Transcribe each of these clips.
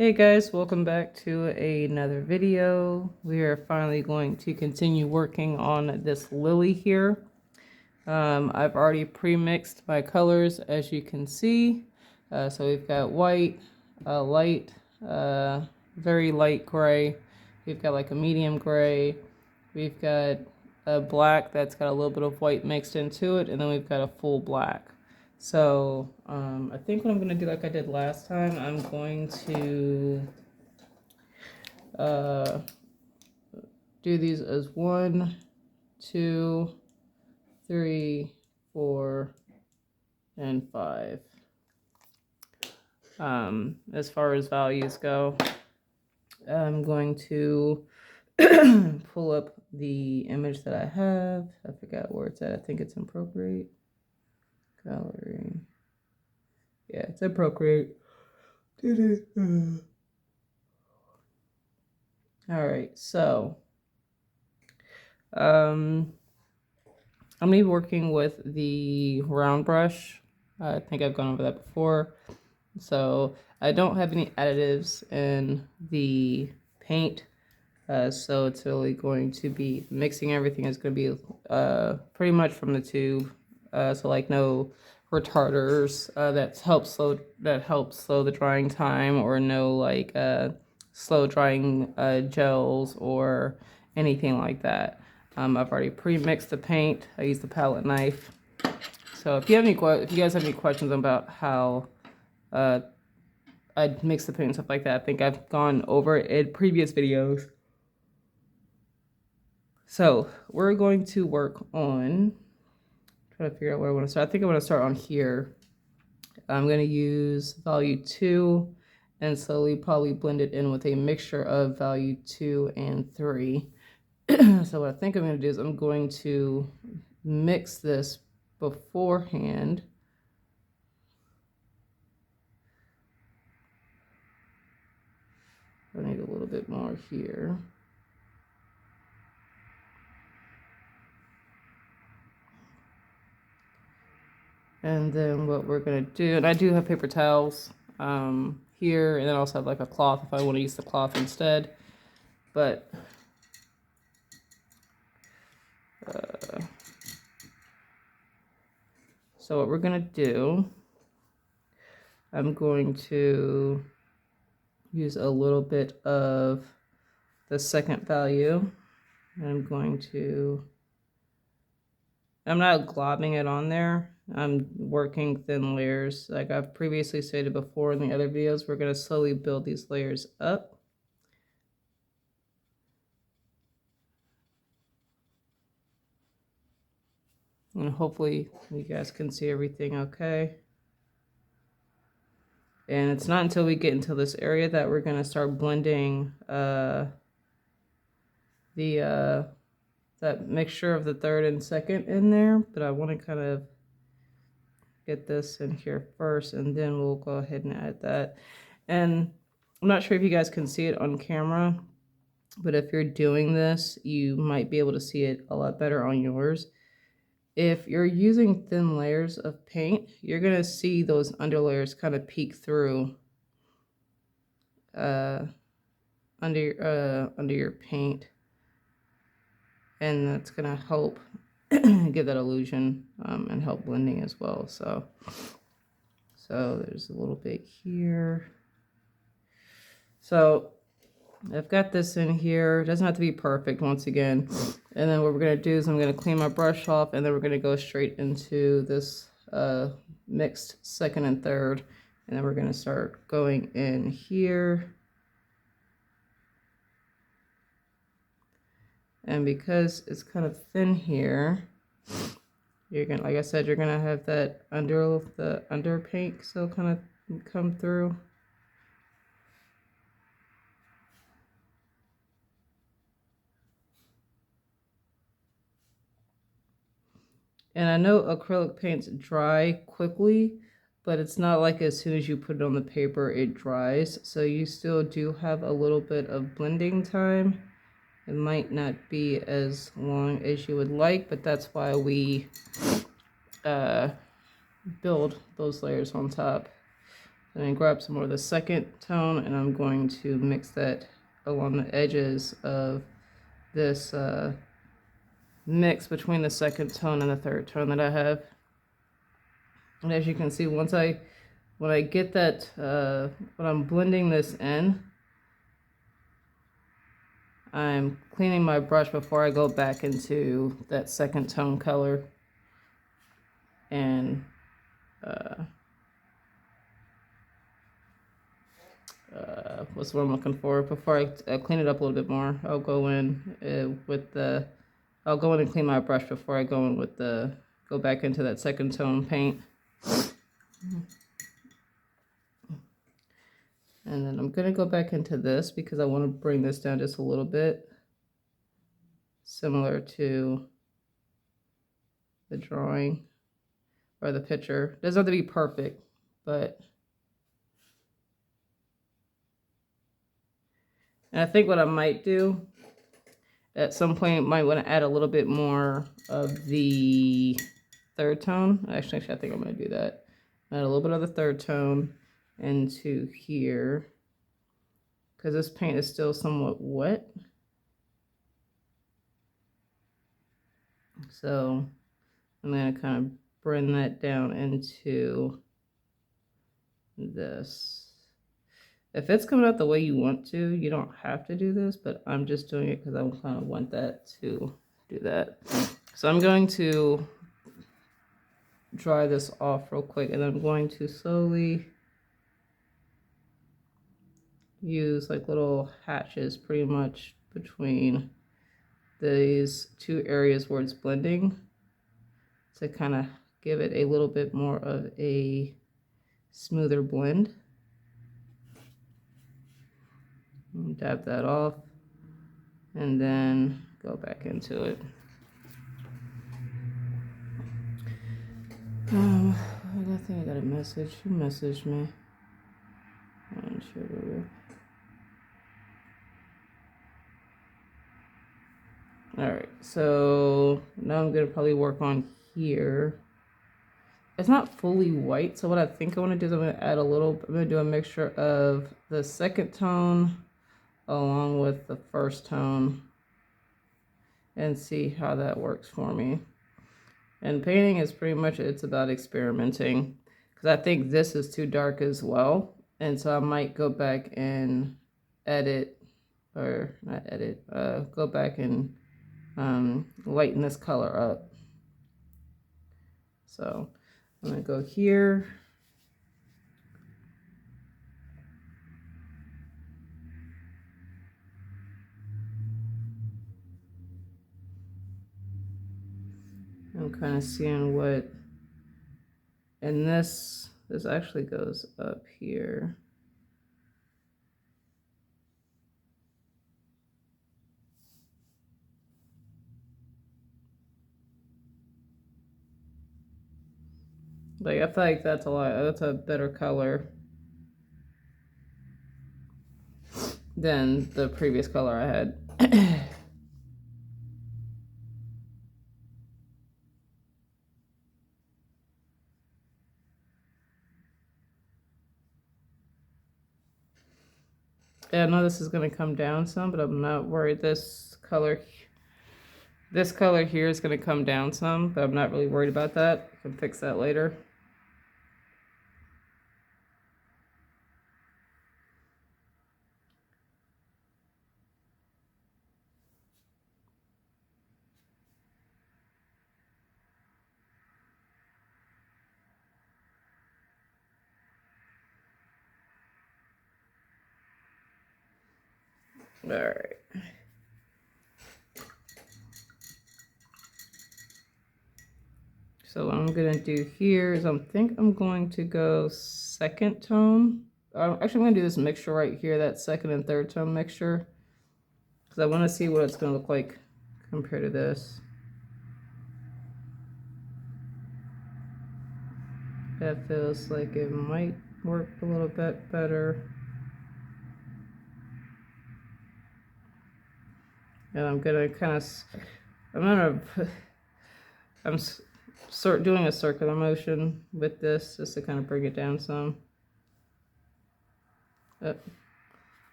Hey guys, welcome back to another video. We are finally going to continue working on this lily here. I've already pre-mixed my colors, as you can see. So we've got white, light, very light gray. We've got like a medium gray. We've got a black that's got a little bit of white mixed into it, and then we've got a full black. So I think what I'm going to do, like I did last time, I'm going to do these as 1, 2, 3, 4, and 5. As far as values go, I'm going to pull up the image that I have. I forgot where it's at. I think it's in Procreate. Gallery. Yeah, it's in Procreate. All right, so I'm gonna be working with the round brush. I think I've gone over that before. So I don't have any additives in the paint. So it's really going to be mixing everything is going to be pretty much from the tube. So like no retarders that help slow the drying time, or no like slow drying gels or anything like that. I've already pre-mixed the paint. I used the palette knife. So if you guys have any questions about how I mix the paint and stuff like that, I think I've gone over it in previous videos. So we're going to work on trying to figure out where I want to start. I think I want to start on here. I'm going to use value 2 and slowly probably blend it in with a mixture of value 2 and 3. So what I think I'm going to do is I'm going to mix this beforehand. I need a little bit more here. And then what we're going to do, and I do have paper towels here, and then I also have like a cloth if I want to use the cloth instead. But so what we're going to do, I'm going to use a little bit of the second value. And I'm not globbing it on there. I'm working thin layers. Like I've previously stated before in the other videos, we're going to slowly build these layers up. And hopefully you guys can see everything okay. And it's not until we get into this area that we're going to start blending that mixture of the third and second in there. But I want to kind of get this in here first, and then we'll go ahead and add that. And I'm not sure if you guys can see it on camera, but if you're doing this, you might be able to see it a lot better on yours. If you're using thin layers of paint, you're going to see those underlayers kind of peek through under your paint. And that's going to help give that illusion and help blending as well. So there's a little bit here. So I've got this in here. It doesn't have to be perfect once again. And then what we're going to do is I'm going to clean my brush off, and then we're going to go straight into this mixed second and third. And then we're going to start going in here. And because it's kind of thin here, you're going to, like I said, you're going to have that under paint still kind of come through. And I know acrylic paints dry quickly, but it's not like as soon as you put it on the paper, it dries. So you still do have a little bit of blending time. It might not be as long as you would like, but that's why we build those layers on top. I'm going to grab some more of the second tone, and I'm going to mix that along the edges of this mix between the second tone and the third tone that I have. And as you can see, when I get that, when I'm blending this in, I'm cleaning my brush before I go back into that second tone color and what's what I'm looking for. Before I clean it up a little bit more, I'll go in I'll go in and clean my brush before I go in with go back into that second tone paint. And then I'm gonna go back into this because I want to bring this down just a little bit, similar to the drawing or the picture. It doesn't have to be perfect, but and I think what I might do at some point, might want to add a little bit more of the third tone. Actually, I think I'm going to do that. Add a little bit of the third tone into here because this paint is still somewhat wet. So I'm going to kind of bring that down into this. If it's coming out the way you want to, you don't have to do this, but I'm just doing it because I kind of want that to do that. So I'm going to dry this off real quick, and I'm going to slowly use like little hatches pretty much between these two areas where it's blending to kind of give it a little bit more of a smoother blend. Dab that off and then go back into it. I think I got a message. Who messaged me? I'm sure. Alright, so now I'm gonna probably work on here. It's not fully white, so what I think I want to do is I'm gonna do a mixture of the second tone along with the first tone and see how that works for me. And painting is pretty much, it's about experimenting because I think this is too dark as well. And so I might go back and edit, or not edit, go back and lighten this color up. So I'm gonna go here. I'm kind of seeing what, and this actually goes up here. Like, I feel like that's a better color than the previous color I had. Yeah, I know this is going to come down some, but I'm not worried. This color here is going to come down some, but I'm not really worried about that. I can fix that later. All right. So what I'm gonna do here is I'm going to go second tone. Actually, I'm gonna do this mixture right here, that second and third tone mixture, because I want to see what it's gonna look like compared to this. That feels like it might work a little bit better. And I'm gonna kind of, I'm doing a circular motion with this just to kind of bring it down some.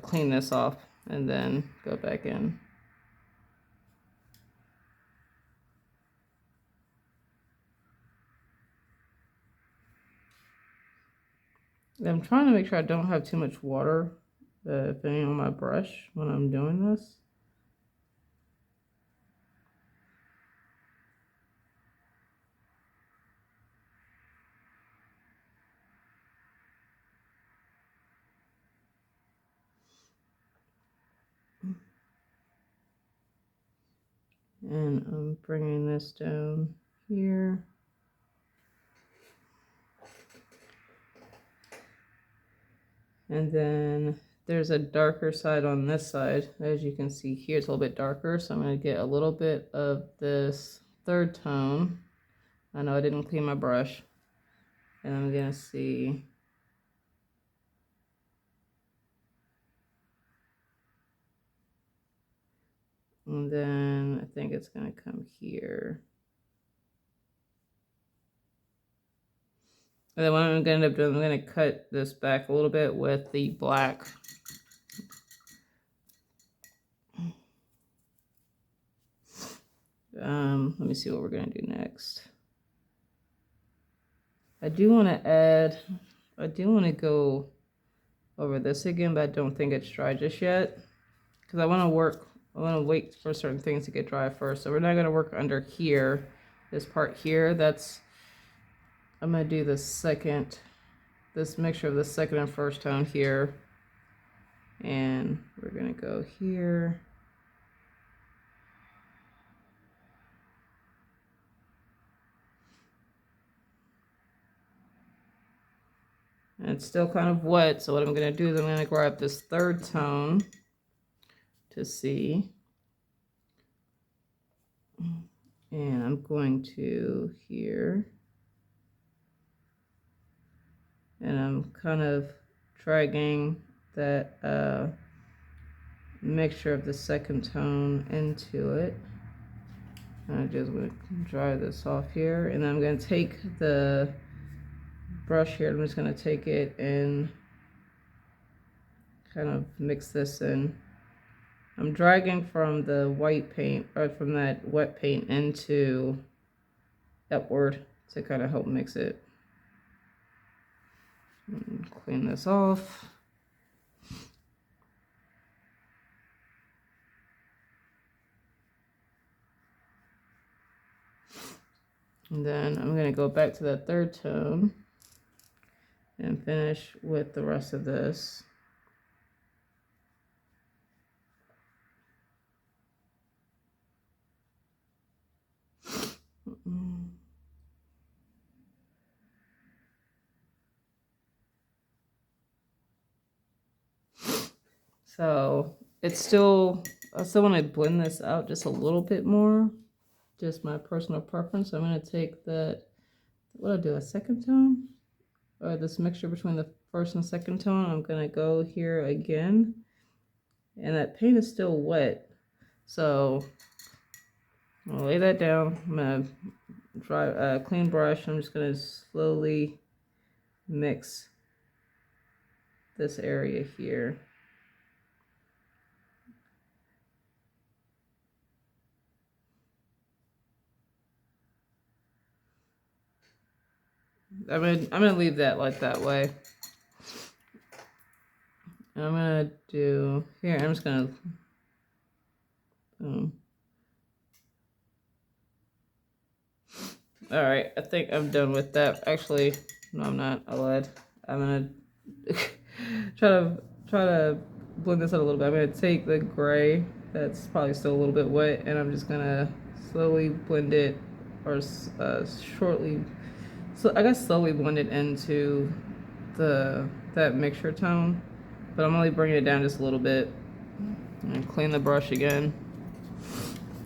clean this off and then go back in. I'm trying to make sure I don't have too much water filling on my brush when I'm doing this. And I'm bringing this down here. And then there's a darker side on this side. As you can see here, it's a little bit darker. So I'm going to get a little bit of this third tone. I know I didn't clean my brush. And I'm going to see. And then I think it's going to come here. And then what I'm going to end up doing, I'm going to cut this back a little bit with the black. Let me see what we're going to do next. I do want to go over this again, but I don't think it's dry just yet. Because I want to wait for certain things to get dry first. So we're not going to work under here, this part here. I'm going to do this mixture of the second and first tone here. And we're going to go here. And it's still kind of wet, so what I'm going to do is I'm going to grab this third tone to see. And I'm going to here. And I'm kind of dragging that mixture of the second tone into it. And I'm just going to dry this off here. And then I'm going to take the brush here. I'm just going to take it and kind of mix this in. I'm dragging from the white paint, or from that wet paint, into upward to kind of help mix it. And clean this off. And then I'm going to go back to that third tone and finish with the rest of this. So I still want to blend this out just a little bit more, just my personal preference. So I'm going to take a second tone, or this mixture between the first and second tone. I'm going to go here again, and that paint is still wet. So I'm going to lay that down. I'm going to dry clean brush. I'm just going to slowly mix this area here. I'm gonna leave that like that way. And I'm gonna do here. I'm just gonna all right, I think I'm done with that. Actually, no, I'm not. I lied. I'm gonna try to blend this out a little bit. I'm gonna take the gray that's probably still a little bit wet, and I'm just gonna slowly blend it, or shortly. So I guess slowly blend it into that mixture tone, but I'm only bringing it down just a little bit. And clean the brush again,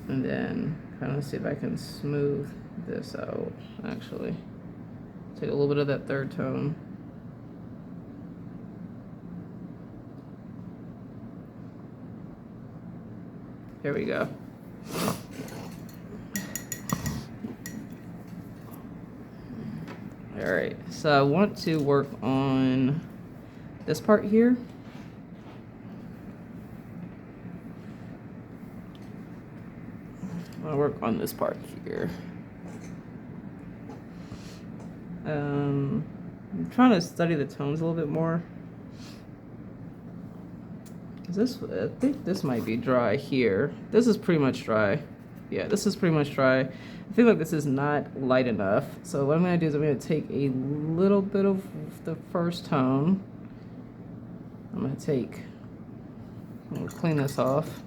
and then kind of see if I can smooth this out. Actually, take a little bit of that third tone. Here we go. All right, so I want to work on this part here. I'll work on this part here. I'm trying to study the tones a little bit more. I think this might be dry here. This is pretty much dry. Yeah, this is pretty much dry. I feel like this is not light enough. So what I'm going to do is I'm going to take a little bit of the first tone. I'm going to clean this off.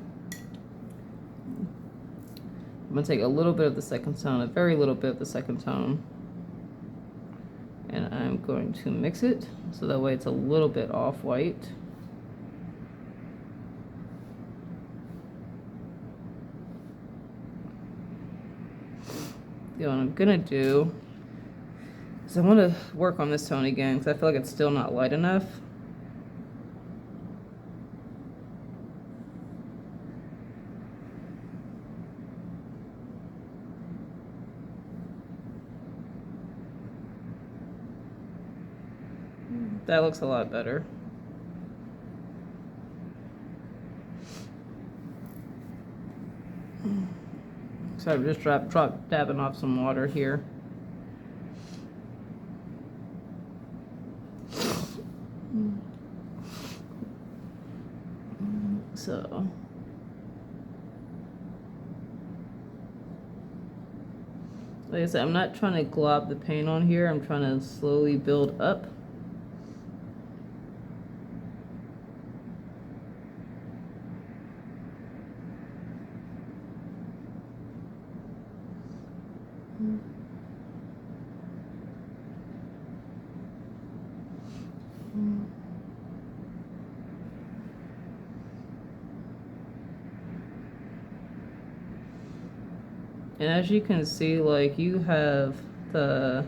I'm going to take a little bit of the second tone, a very little bit of the second tone. And I'm going to mix it so that way it's a little bit off-white. What I'm gonna do is I want to work on this tone again because I feel like it's still not light enough. That looks a lot better. So I'm just dabbing off some water here. So like I said, I'm not trying to glob the paint on here. I'm trying to slowly build up. And as you can see, like you have the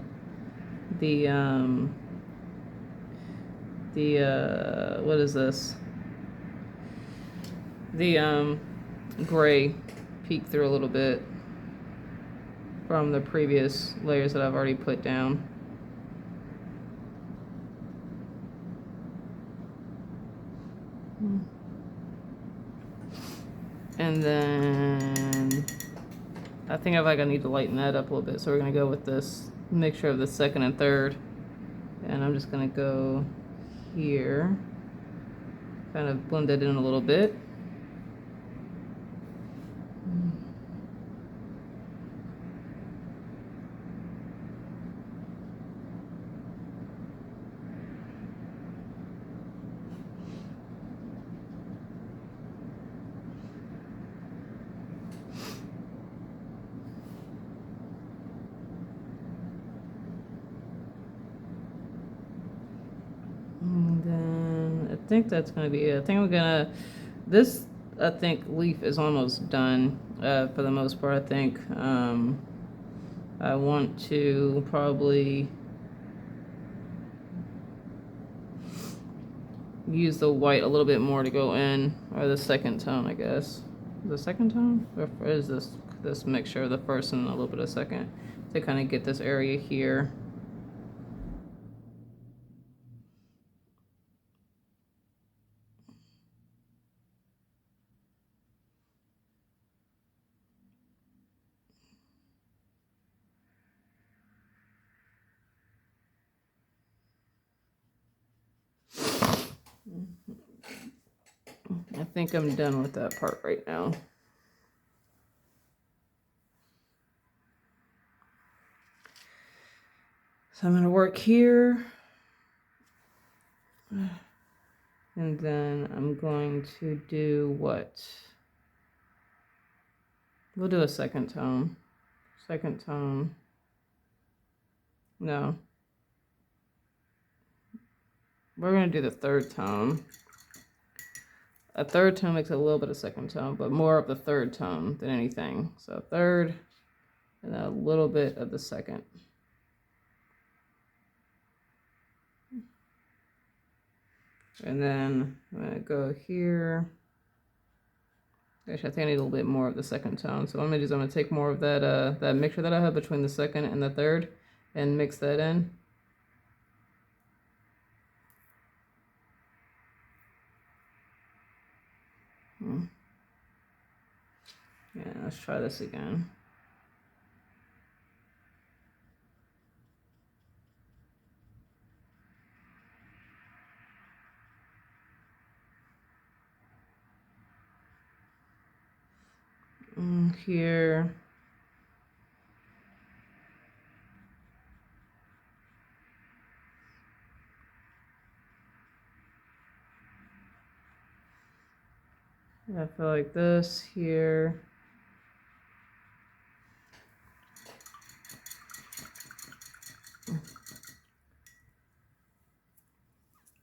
what is this? The gray peek through a little bit from the previous layers that I've already put down. And then I think I need to lighten that up a little bit. So we're gonna go with this mixture of the second and third. And I'm just gonna go here, kind of blend it in a little bit. And then I think that's gonna be it. I think I think leaf is almost done for the most part. I think I want to probably use the white a little bit more to go in, or the second tone, I guess. The second tone? Or is this mixture of the first and a little bit of second to kind of get this area here. I think I'm done with that part right now. So I'm going to work here. And then I'm going to do what? We'll do a second tone. Second tone. No. We're going to do the third tone. A third tone makes a little bit of second tone, but more of the third tone than anything. So third, and then a little bit of the second. And then I'm going to go here. Actually, I think I need a little bit more of the second tone. So what I'm going to do is I'm going to take more of that mixture that I have between the second and the third and mix that in. Yeah, let's try this again. Here. I feel like this here. I'm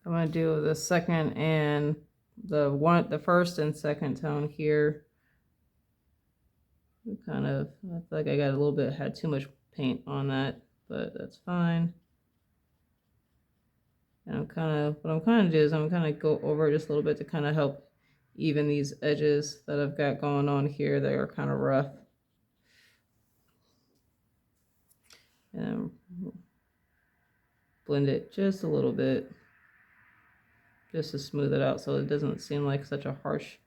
gonna do the second and the first and second tone here. Kind of, I feel like I got a little bit, had too much paint on that, but that's fine. And what I'm kind of do is I'm kind of go over just a little bit to kind of help even these edges that I've got going on here that are kind of rough. And blend it just a little bit, just to smooth it out so it doesn't seem like such a harsh,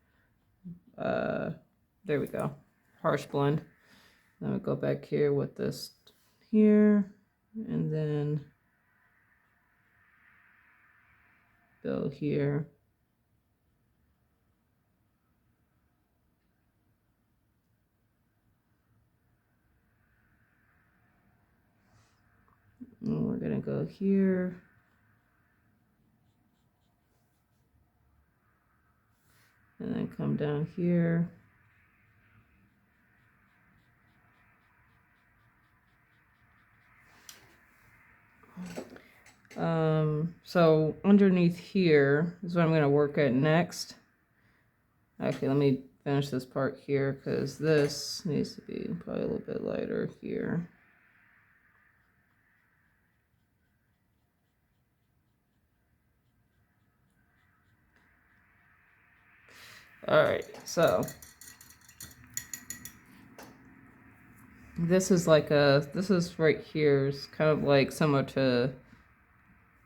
there we go, harsh blend. Then we go back here with this here, and then go here. And we're gonna go here. And then come down here. So underneath here is what I'm gonna work at next. Actually, let me finish this part here because this needs to be probably a little bit lighter here. All right, so this is right here is kind of like similar to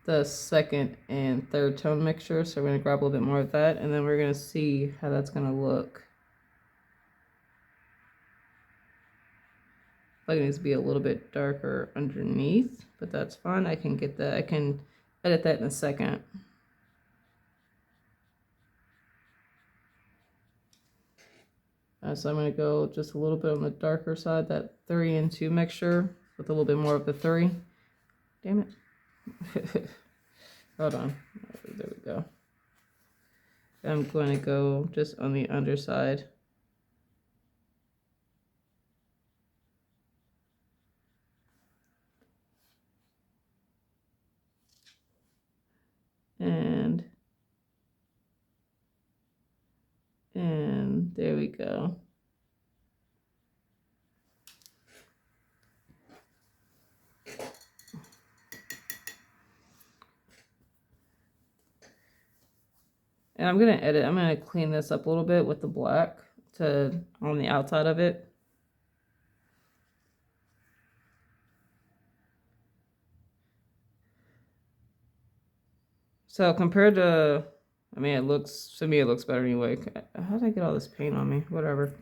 the second and third tone mixture. So we're gonna grab a little bit more of that, and then we're gonna see how that's gonna look. Like it needs to be a little bit darker underneath, but that's fine. I can get that. I can edit that in a second. So I'm going to go just a little bit on the darker side, that 3 and 2 mixture with a little bit more of the 3. Damn it. Hold on. There we go. I'm going to go just on the underside. And there we go. And I'm going to edit. I'm going to clean this up a little bit with the black on the outside of it. So compared to, I mean, it looks better anyway. How did I get all this paint on me? Whatever.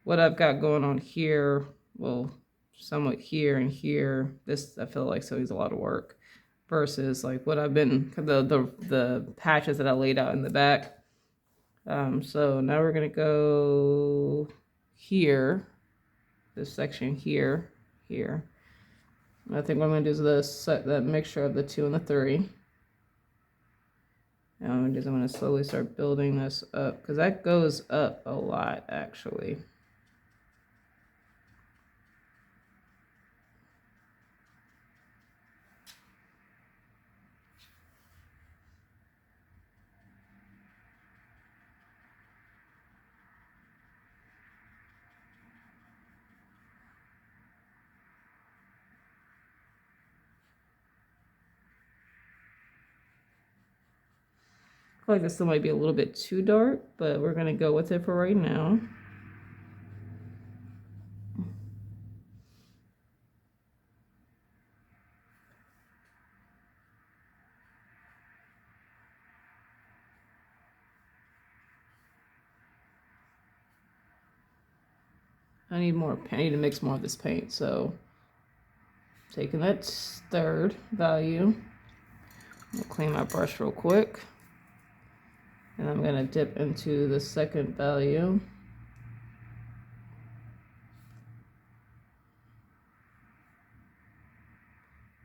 What I've got going on here, well, somewhat here and here, this I feel like still needs a lot of work versus like what I've been, the patches that I laid out in the back. So now we're gonna go here, this section here. I think what I'm gonna do is that mixture of the 2 and the 3. And I'm gonna slowly start building this up because that goes up a lot actually. I feel like this still might be a little bit too dark, but we're gonna go with it for right now. I need more paint. I need to mix more of this paint. So taking that third value, I'll clean my brush real quick. And I'm going to dip into the second value.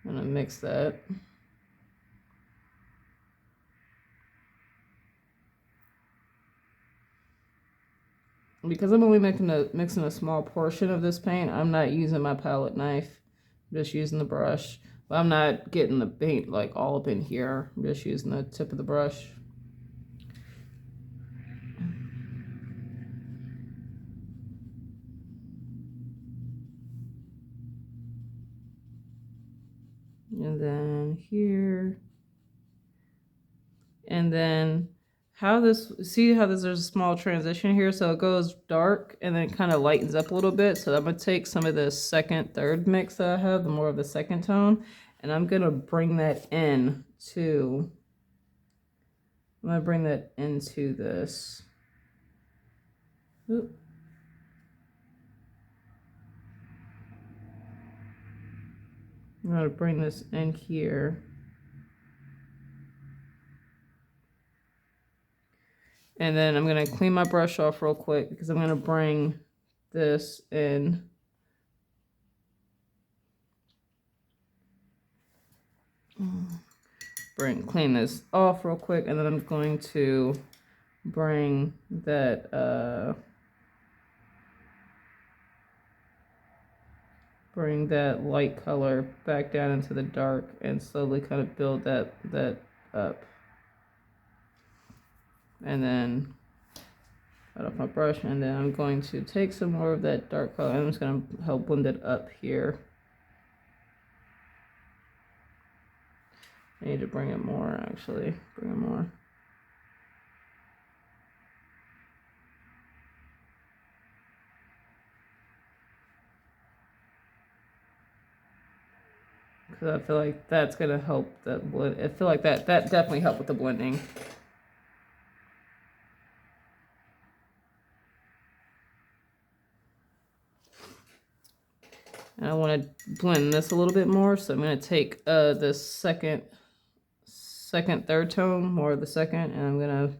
I'm going to mix that. Because I'm only mixing a small portion of this paint, I'm not using my palette knife. I'm just using the brush. But I'm not getting the paint like all up in here. I'm just using the tip of the brush. And then here. And then see how there's a small transition here? So it goes dark and then it kind of lightens up a little bit. So I'm going to take some of this second, third mix that I have, the more of the second tone, and I'm going to bring that into this. Oop. I'm going to bring this in here. And then I'm going to clean my brush off real quick because I'm going to bring this in. Clean this off real quick, and then I'm going to bring that light color back down into the dark and slowly kind of build that up. And then cut off my brush, and then I'm going to take some more of that dark color. I'm just going to help blend it up here. I need to bring it more, actually. Bring it more. Because I feel like that's going to help that blend. I feel like that definitely helped with the blending. And I want to blend this a little bit more, so I'm going to take the second, third tone, more of the second, and I'm going to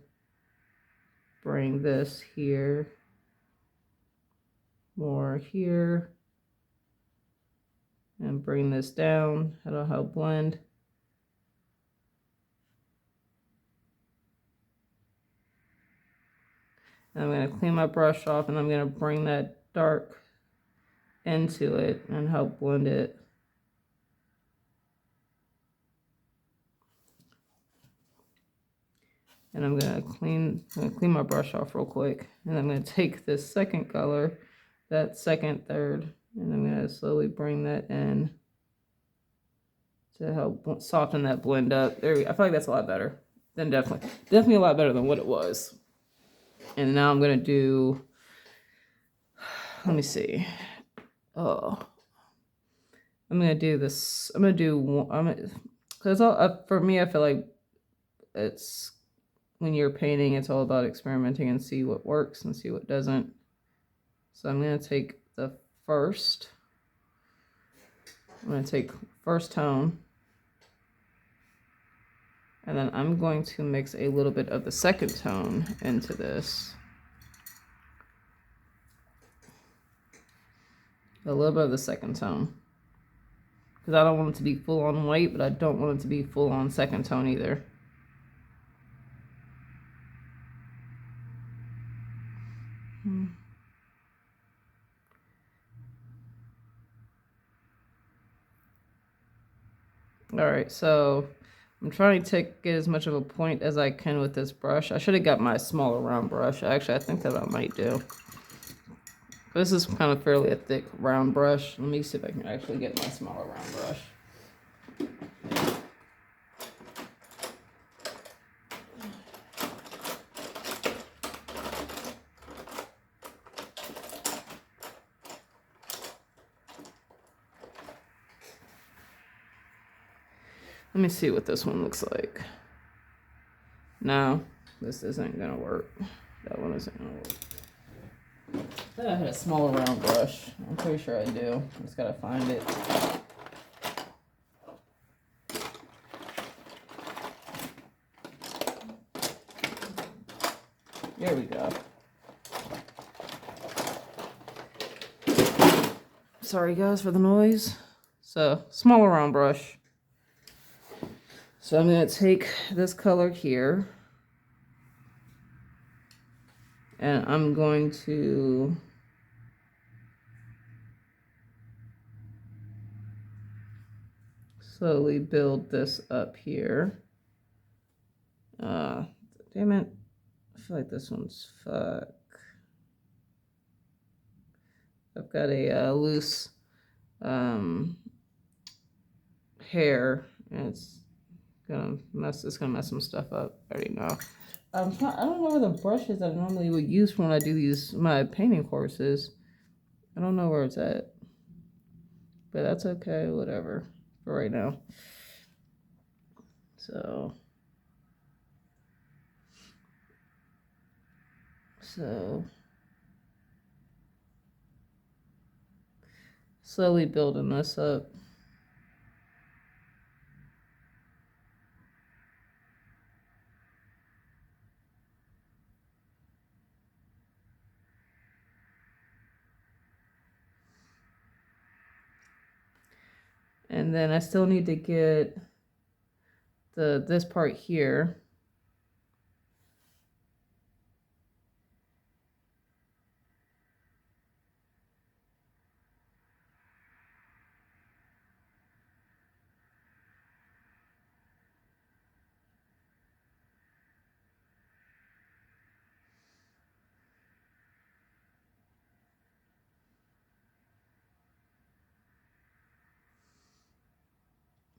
bring this here, more here, and bring this down. That'll help blend. And I'm going to clean my brush off, and I'm going to bring that dark into it and help blend it. And I'm gonna clean my brush off real quick, and I'm gonna take this second color, that second, third, and I'm gonna slowly bring that in to help soften that blend up. There we go. I feel like that's a lot better. Then definitely a lot better than what it was. And now I'm gonna do. Let me see. Oh, I'm gonna do this. I'm gonna do one. Because for me, I feel like it's when you're painting, it's all about experimenting and see what works and see what doesn't. So I'm gonna take the first. I'm gonna take first tone, and then I'm going to mix a little bit of the second tone into this. A little bit of the second tone. Because I don't want it to be full on white, but I don't want it to be full on second tone either. All right, so I'm trying to get as much of a point as I can with this brush. I should have got my smaller round brush. Actually, I think that I might do. This is kind of fairly a thick round brush. Let me see if I can actually get my smaller round brush. Let me see what this one looks like. No, this isn't gonna work. That one isn't gonna work. I thought I had a smaller round brush. I'm pretty sure I do. I just gotta find it. There we go. Sorry guys for the noise. So, smaller round brush. So I'm going to take this color here. And I'm going to slowly build this up here. Damn it. I feel like this one's fuck. I've got a loose hair, and it's gonna mess some stuff up. I already know. I don't know where the brush is I normally would use when I do my painting courses. I don't know where it's at, but that's okay. Whatever for right now. So slowly building this up. And then I still need to get this part here.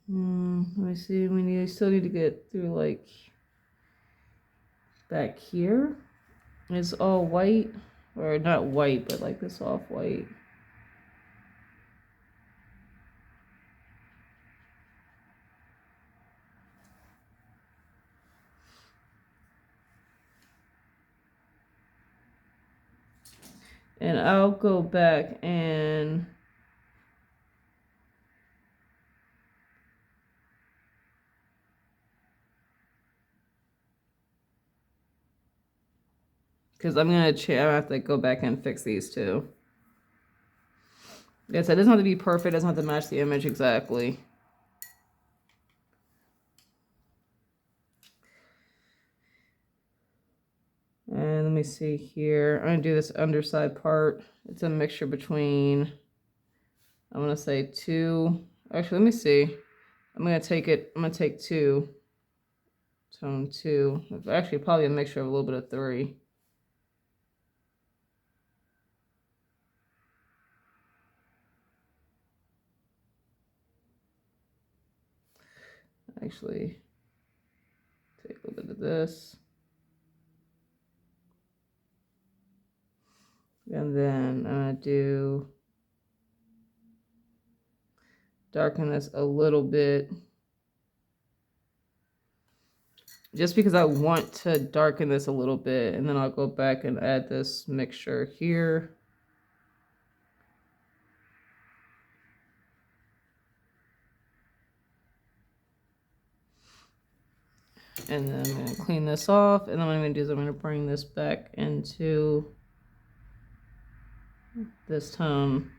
Let me see. We still need to get through like back here. It's all white, or not white, but like this off white. And I'll go back and because I'm gonna I have to go back and fix these too. Yes, it doesn't have to be perfect. It doesn't have to match the image exactly. And let me see here. I'm gonna do this underside part. It's a mixture between, I'm gonna say 2. Actually, let me see. I'm gonna take 2, tone 2. Actually, probably a mixture of a little bit of 3. Actually, take a little bit of this. And then I'm gonna darken this a little bit. Just because I want to darken this a little bit, and then I'll go back and add this mixture here. And then I'm going to clean this off, and then what I'm going to do is I'm going to bring this back into this tone,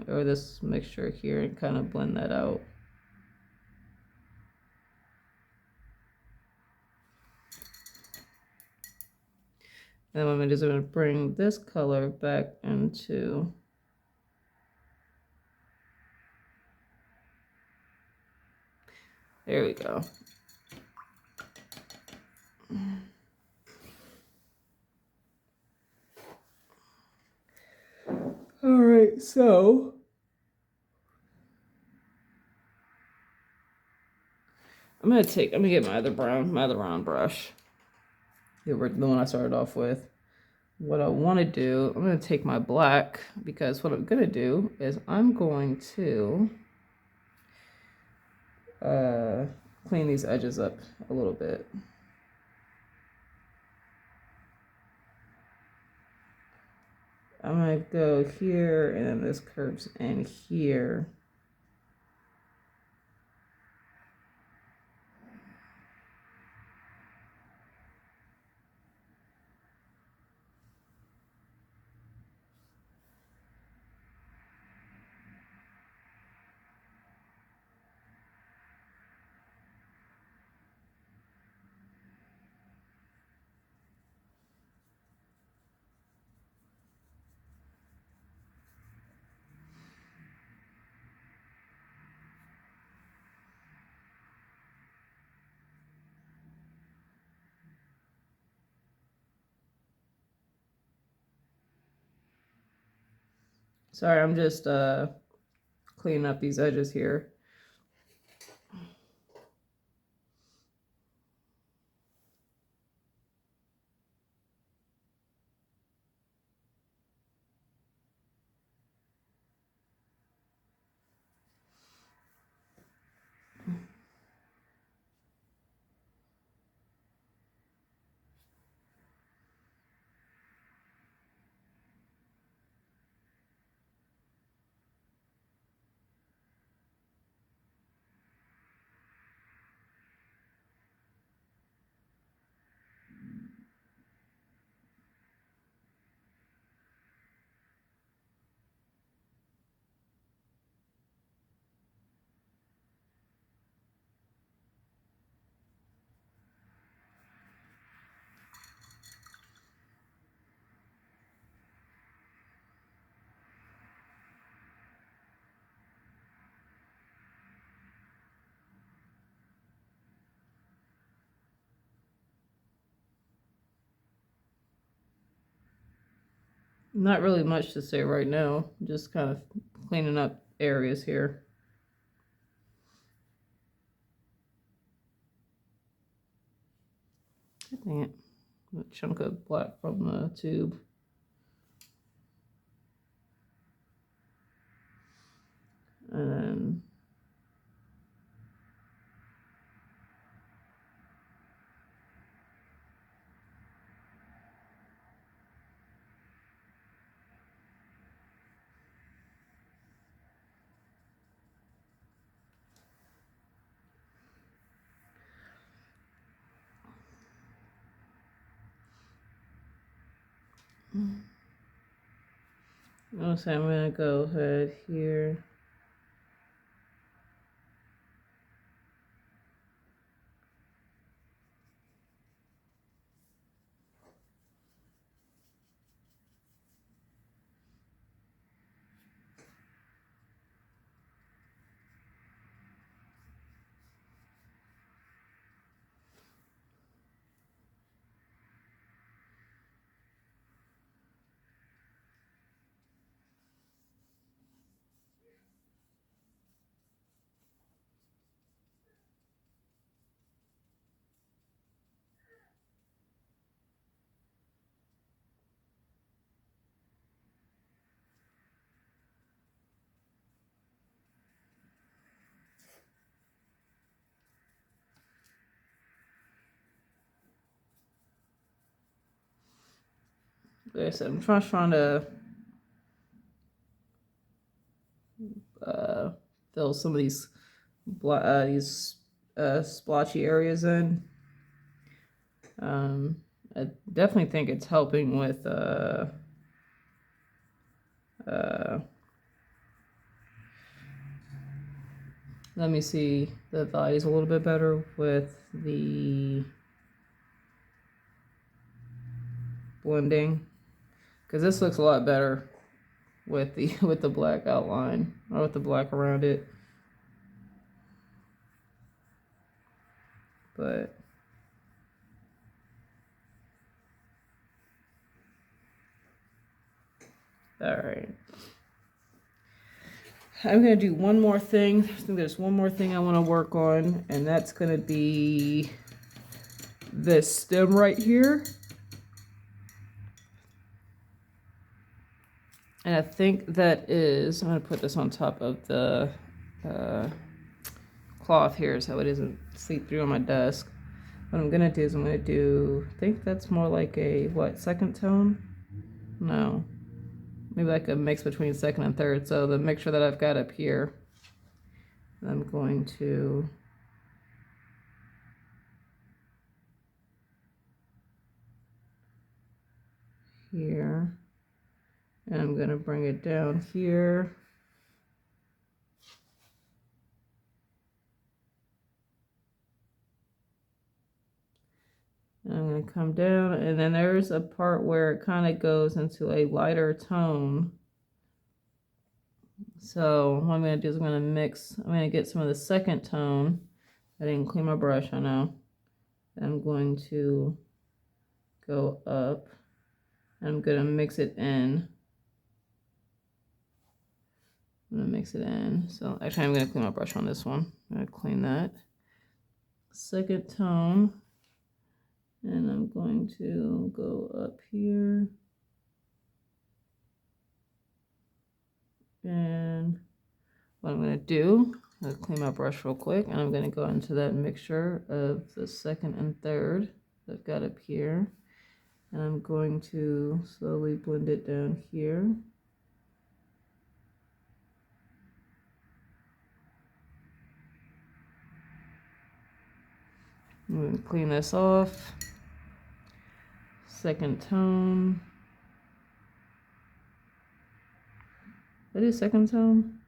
or this mixture here, and kind of blend that out. And then what I'm going to do is I'm going to bring this color back into there we go. All right, so I'm gonna get my other round brush. The one I started off with. What I want to do, I'm gonna take my black, because what I'm gonna do is I'm going to clean these edges up a little bit. I'm gonna go here, and then this curves in here. Sorry, I'm just cleaning up these edges here. Not really much to say right now, just kind of cleaning up areas here. Dang it. A chunk of black from the tube. And so I'm gonna go ahead here. Like I said, I'm trying to fill some of these splotchy areas in. I definitely think it's helping with let me see the values a little bit better with the blending, because this looks a lot better with the with the black outline, or with the black around it. But all right, I'm gonna do one more thing. I think there's one more thing I want to work on, and that's gonna be this stem right here. And I think that is, I'm gonna put this on top of the cloth here so it doesn't seep through on my desk. What I'm gonna do is I'm gonna do, I think that's more like a, what, second tone? No. maybe like a mix between second and third. So the mixture that I've got up here, I'm going to here, and I'm going to bring it down here. And I'm going to come down, and then there's a part where it kind of goes into a lighter tone. So what I'm going to do is I'm going to get some of the second tone. I didn't clean my brush, I know. I'm going to go up, and I'm going to mix it in. I'm going to mix it in. So actually I'm going to clean my brush on this one. I'm going to clean that. Second tone. And I'm going to go up here. And what I'm going to do, I'm going to clean my brush real quick, and I'm going to go into that mixture of the second and third that I've got up here. And I'm going to slowly blend it down here. I'm going to clean this off. Second tone. Did I do second tone?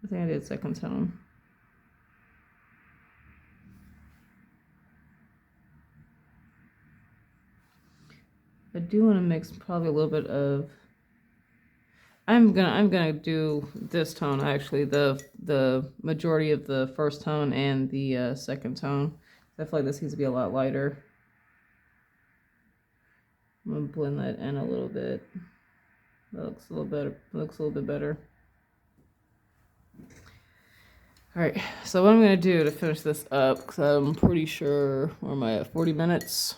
I think I did second tone. I do want to mix probably a little bit of. I'm gonna do this tone actually, the majority of the first tone and the second tone. I feel like this needs to be a lot lighter. I'm gonna blend that in a little bit. That looks a little better. Looks a little bit better. All right, so what I'm gonna do to finish this up, because I'm pretty sure, where am I at, 40 minutes?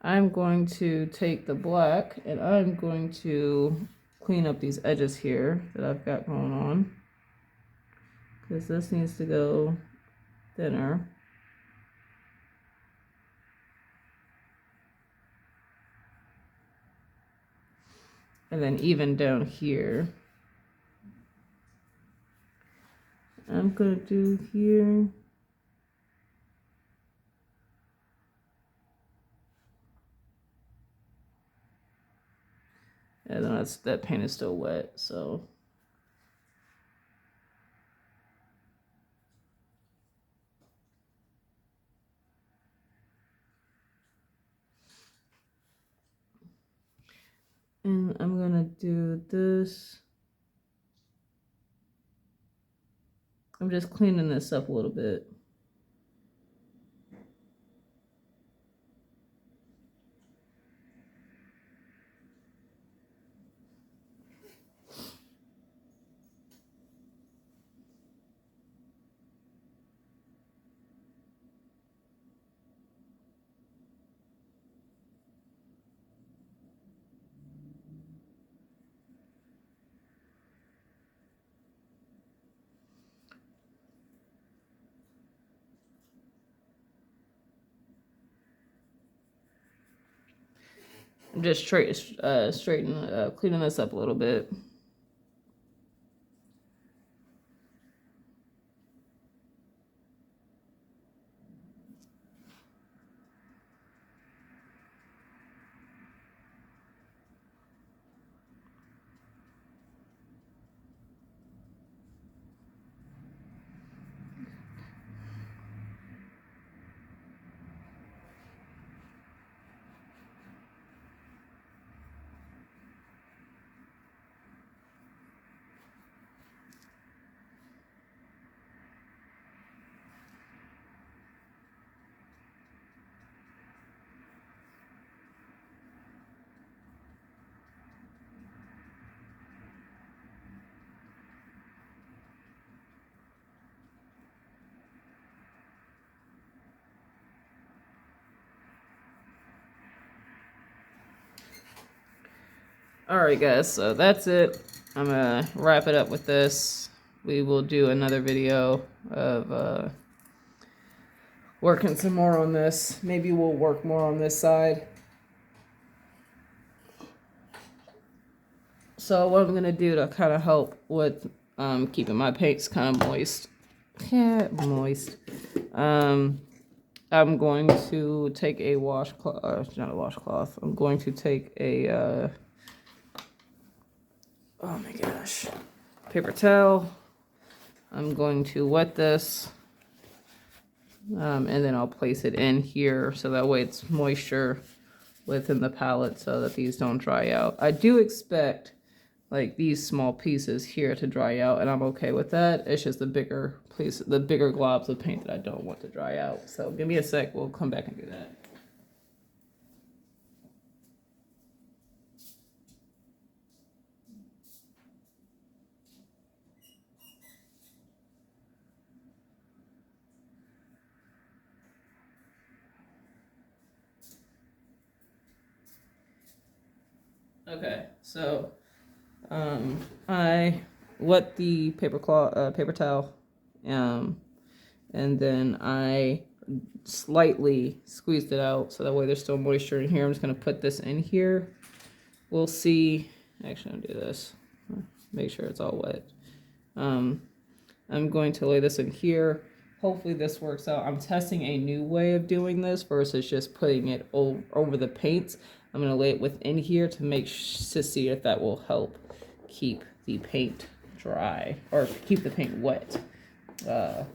I'm going to take the black and I'm going to clean up these edges here that I've got going on, because this needs to go thinner. And then even down here, I'm gonna do here. And then that paint is still wet, so. And I'm gonna do this. I'm just cleaning this up a little bit. I'm just cleaning this up a little bit. Alright guys, so that's it. I'm gonna wrap it up with this. We will do another video of working some more on this. Maybe we'll work more on this side. So what I'm going to do to kind of help with keeping my paints kind of moist. Yeah, moist. I'm going to take a washcloth, not a washcloth. I'm going to take a, oh my gosh, paper towel. I'm going to wet this, and then I'll place it in here so that way it's moisture within the palette so that these don't dry out. I do expect like these small pieces here to dry out, and I'm okay with that. It's just the bigger globs of paint that I don't want to dry out. So give me a sec, we'll come back and do that. Okay, so I wet the paper towel, and then I slightly squeezed it out so that way there's still moisture in here. I'm just gonna put this in here. We'll see. Actually, I'll do this. Make sure it's all wet. I'm going to lay this in here. Hopefully this works out. I'm testing a new way of doing this versus just putting it over the paints. I'm going to lay it within here to see if that will help keep the paint dry or keep the paint wet. And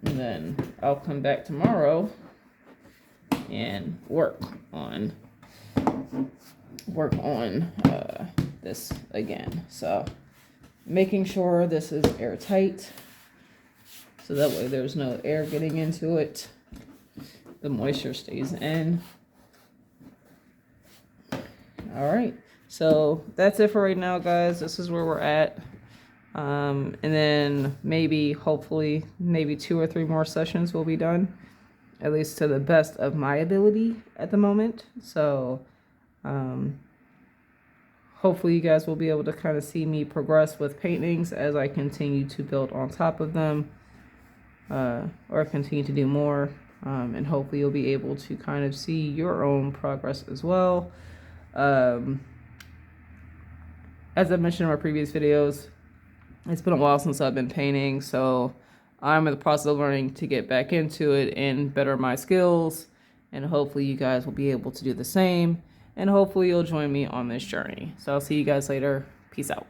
then I'll come back tomorrow and work on this again. So making sure this is airtight so that way there's no air getting into it. The moisture stays in. All right, so that's it for right now, guys. This is where we're at. And then hopefully, maybe 2 or 3 more sessions will be done, at least to the best of my ability at the moment. So hopefully you guys will be able to kind of see me progress with paintings as I continue to build on top of them, or continue to do more. And hopefully you'll be able to kind of see your own progress as well. As I mentioned in my previous videos, it's been a while since I've been painting, so I'm in the process of learning to get back into it and better my skills, and hopefully you guys will be able to do the same, and hopefully you'll join me on this journey. So I'll see you guys later. Peace out.